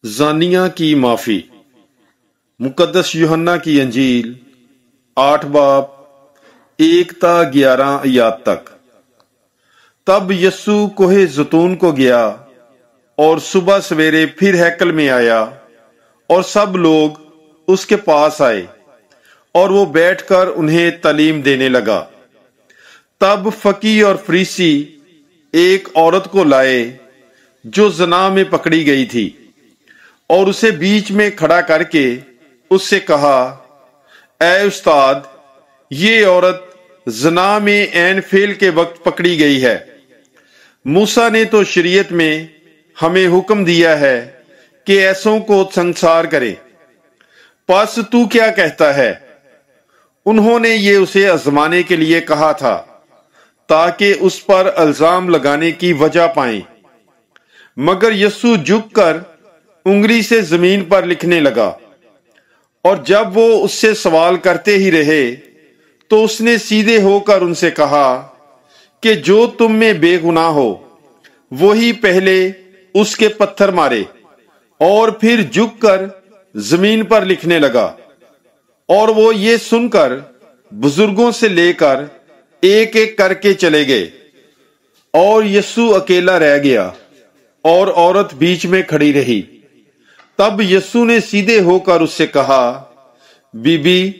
زانیہ کی معافی۔ مقدس یوحنا کی انجیل 8 باب 1 تا 11 آیات تک۔ تب یسوع کوہ زیتون کو گیا اور صبح سویرے پھر ہیکل میں آیا اور سب لوگ اس کے پاس آئے اور وہ بیٹھ کر انہیں تعلیم دینے لگا۔ تب فقیہ اور فریسی ایک عورت کو لائے جو زنا میں پکڑی گئی تھی، اور اسے بیچ میں کھڑا کر کے اس سے کہا، اے استاد، یہ عورت زنا میں عین فعل کے وقت پکڑی گئی ہے۔ موسیٰ نے تو شریعت میں ہمیں حکم دیا ہے کہ ایسوں کو سنسار کرے، پس تو کیا کہتا ہے؟ انہوں نے یہ اسے آزمانے کے لیے کہا تھا تاکہ اس پر الزام لگانے کی وجہ پائیں۔ مگر یسوع جھک کر انگلی سے زمین پر لکھنے لگا، اور جب وہ اس سے سوال کرتے ہی رہے تو اس نے سیدھے ہو کر ان سے کہا کہ جو تم میں بے گناہ ہو وہی پہلے اس کے پتھر مارے، اور پھر جھک کر زمین پر لکھنے لگا۔ اور وہ یہ سن کر بزرگوں سے لے کر ایک ایک کر کے چلے گئے، اور یسوع اکیلا رہ گیا اور عورت بیچ میں کھڑی رہی۔ تب یسوع نے سیدھے ہو کر اس سے کہا، بی بی،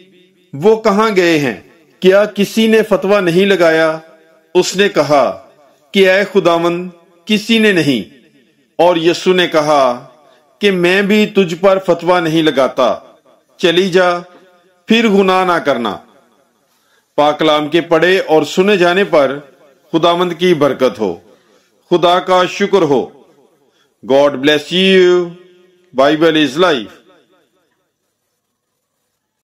وہ کہاں گئے ہیں؟ کیا کسی نے فتویٰ نہیں لگایا؟ اس نے کہا کہ اے خداوند، کسی نے نہیں۔ اور یسوع نے کہا کہ میں بھی تجھ پر فتویٰ نہیں لگاتا، چلی جا، پھر گناہ نہ کرنا۔ پاک کلام کے پڑھے اور سنے جانے پر خداوند کی برکت ہو۔ خدا کا شکر ہو۔ God bless you. Bible is life.